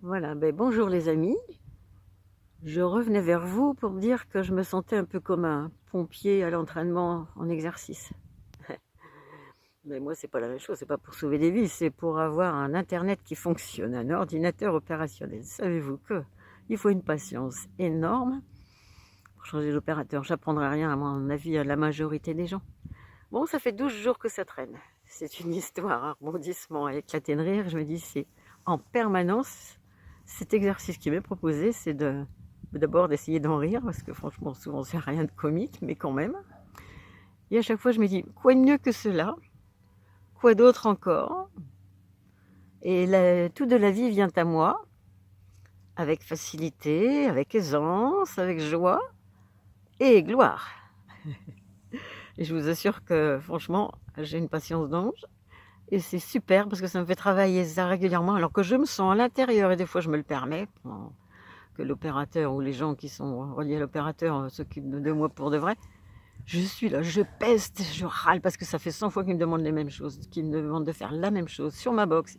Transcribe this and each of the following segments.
Voilà, ben bonjour les amis. Je revenais vers vous pour me dire que je me sentais un peu comme un pompier à l'entraînement en exercice. Mais moi, c'est pas la même chose, c'est pas pour sauver des vies, c'est pour avoir un internet qui fonctionne, un ordinateur opérationnel. Savez-vous que il faut une patience énorme pour changer d'opérateur. J'apprendrai rien à mon avis à la majorité des gens. Bon, ça fait 12 jours que ça traîne. C'est une histoire, un rebondissement à éclater de rire. Je me dis, c'est en permanence cet exercice qui m'est proposé, c'est d'abord d'essayer d'en rire, parce que franchement, souvent, c'est rien de comique, mais quand même. Et à chaque fois, je me dis, quoi de mieux que cela? Quoi d'autre encore? Et tout de la vie vient à moi, avec facilité, avec aisance, avec joie et gloire. Et je vous assure que, franchement, j'ai une patience d'ange. Et c'est super parce que ça me fait travailler ça régulièrement alors que je me sens à l'intérieur et des fois je me le permets que l'opérateur ou les gens qui sont reliés à l'opérateur s'occupent de moi pour de vrai. Je suis là, je peste, je râle parce que ça fait 100 fois qu'ils me demandent les mêmes choses, qu'ils me demandent de faire la même chose sur ma box.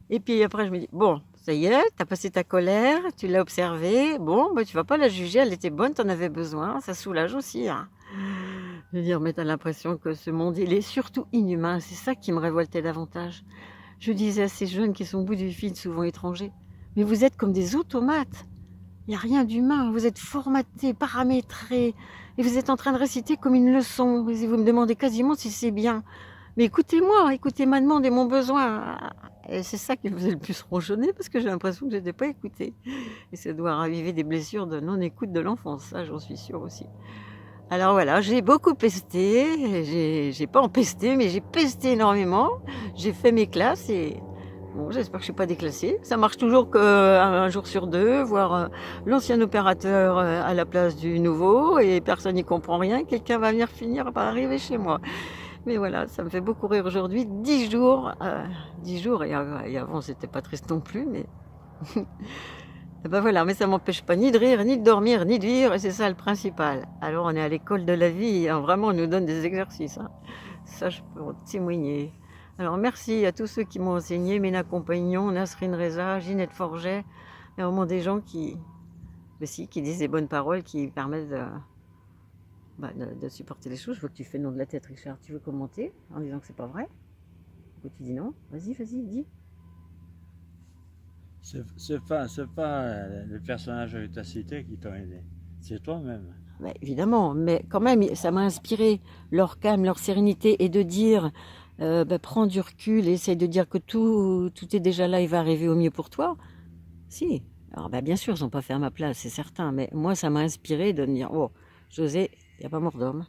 Et puis après je me dis, bon, ça y est, t'as passé ta colère, tu l'as observée, bon, bah, tu vas pas la juger, elle était bonne, t'en avais besoin, ça soulage aussi. Hein. Je veux dire, mais t'as l'impression que ce monde, il est surtout inhumain, c'est ça qui me révoltait davantage. Je disais à ces jeunes qui sont au bout du fil, souvent étrangers, mais vous êtes comme des automates. Il n'y a rien d'humain. Vous êtes formatés, paramétrés, et vous êtes en train de réciter comme une leçon. Et vous me demandez quasiment si c'est bien. Mais écoutez-moi, écoutez ma demande et mon besoin. Et c'est ça qui me faisait le plus ronchonner, parce que j'ai l'impression que je n'étais pas écoutée. Et ça doit raviver des blessures de non-écoute de l'enfance, ça j'en suis sûre aussi. Alors voilà, j'ai beaucoup pesté, j'ai pas empesté, mais j'ai pesté énormément. J'ai fait mes classes et bon, j'espère que je suis pas déclassée. Ça marche toujours qu'un jour sur deux, voire l'ancien opérateur à la place du nouveau et personne n'y comprend rien. Quelqu'un va venir finir par arriver chez moi. Mais voilà, ça me fait beaucoup rire aujourd'hui. 10 jours et avant c'était pas triste non plus, mais et ben voilà, mais ça m'empêche pas ni de rire, ni de dormir, ni de vivre, et c'est ça le principal. Alors on est à l'école de la vie, hein, vraiment on nous donne des exercices. Hein. Ça, je peux en témoigner. Alors merci à tous ceux qui m'ont enseigné, Ména Compagnon, Nasrine Reza, Ginette Forget, il y a vraiment des gens qui disent des bonnes paroles, qui permettent de supporter les choses. Je vois que tu fais le nom de la tête, Richard. Tu veux commenter en disant que c'est pas vrai? Ou tu dis non? Vas-y, dis. C'est pas les personnages que tu as cités qui t'ont aidé. C'est toi-même. Bah, évidemment, mais quand même, ça m'a inspiré leur calme, leur sérénité et de dire, prends du recul et essaye de dire que tout est déjà là et va arriver au mieux pour toi. Si, alors bien sûr, ils n'ont pas fait à ma place, c'est certain, mais moi, ça m'a inspiré de me dire, oh, José, il n'y a pas mort d'homme.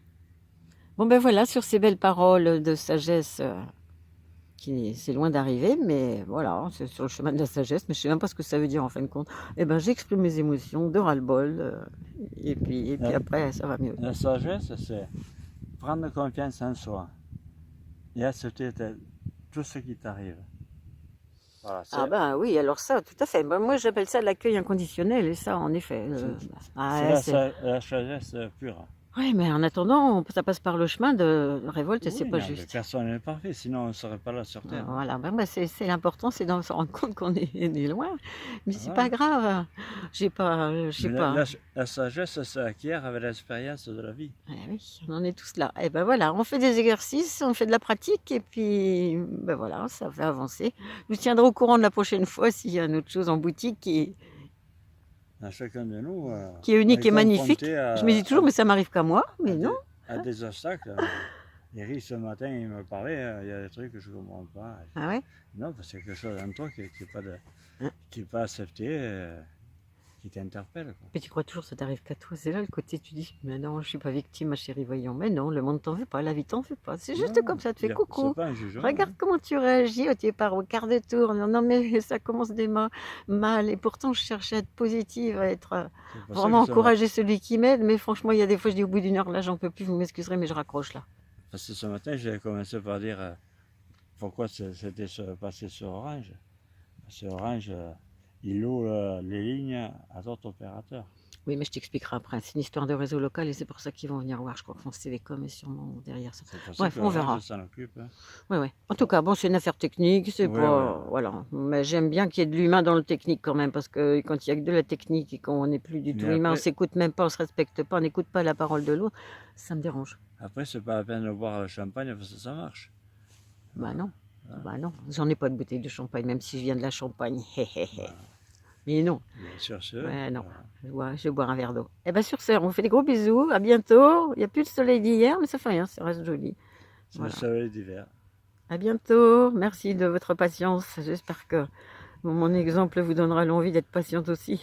Bon, ben voilà, sur ces belles paroles de sagesse, qui c'est loin d'arriver, mais voilà, c'est sur le chemin de la sagesse, mais je ne sais même pas ce que ça veut dire en fin de compte. Eh ben, j'exprime mes émotions de ras-le-bol, et puis La, après, ça va mieux. la sagesse, c'est prendre confiance en soi et accepter tout ce qui t'arrive. Voilà, Ah ben oui, alors ça, tout à fait. Ben, moi, j'appelle ça l'accueil inconditionnel, et ça, en effet. c'est- c'est Ouais, c'est... la sagesse pure. Oui, mais en attendant, ça passe par le chemin de révolte, et c'est Oui, pas non, mais juste. personne n'est parfait, sinon on ne serait pas là sur Terre. Hein. Voilà, c'est l'important, c'est de se rendre compte qu'on est loin, mais c'est pas Voilà. grave. Je sais Mais pas. la sagesse s'acquiert avec l'expérience de la vie. Eh oui, on en est tous là. Et ben voilà, on fait des exercices, on fait de la pratique, et puis ben voilà, ça fait avancer. Je vous tiendrai au courant de la prochaine fois s'il y a une autre chose en boutique À chacun de nous, qui est on unique est et magnifique. confronté Je me dis toujours, mais ça m'arrive qu'à moi, à mais non. à des obstacles. Eric, ce matin, il me parlait, il y a des trucs que je ne comprends pas. Ah ouais? Non, parce qu'il y a quelque chose en toi qui n'est pas, Hein. pas accepté, qui t'interpelle. Mais tu crois toujours que ça t'arrive qu'à toi. C'est là le côté, tu dis, mais non, je suis pas victime, ma chérie, voyons. Mais non, le monde t'en veut pas, la vie t'en veut pas. C'est juste comme Non, ça, te fais c'est coucou. pas un jugement. Regarde Hein. comment tu réagis, tu pars au quart de tour. Non, non, mais ça commence mal. Et pourtant, je cherchais à être positive, à être C'est pour ça vraiment que encourager celui qui m'aide. Mais franchement, il y a des fois, je dis au bout d'une heure, là, j'en peux plus, vous m'excuserez, mais je raccroche là. parce que ce matin, j'ai commencé par dire pourquoi c'était passé sur Orange. Parce que Orange, il loue les lignes à d'autres opérateurs. Oui, mais je t'expliquerai après. C'est une histoire de réseau local et c'est pour ça qu'ils vont venir voir. Je crois que France Télécom est sûrement derrière ça. C'est pour ça Bref, que on verra. Orange s'en occupe. Hein. Ouais, ouais. En tout cas, bon, c'est une affaire technique, c'est Oui, pas... oui. Voilà. Mais j'aime bien qu'il y ait de l'humain dans le technique quand même, parce que quand il y a que de la technique et qu'on n'est plus du Mais tout humain, on après, s'écoute même pas, on se respecte pas, on n'écoute pas la parole de l'autre, ça me dérange. après c'est pas la peine de boire le champagne parce que ça marche. Bah Voilà. non, Voilà. bah non. J'en ai pas de bouteille de champagne, même si je viens de la Champagne. Voilà. Mais non, Bien sûr, ouais, non. voilà. Je vais boire un verre d'eau. Et bien sur ce, on fait des gros bisous, à bientôt. Il n'y a plus de soleil d'hier, mais ça fait rien, ça reste joli. C'est le Voilà. soleil d'hiver. À bientôt. Merci de votre patience. J'espère que mon exemple vous donnera l'envie d'être patiente aussi.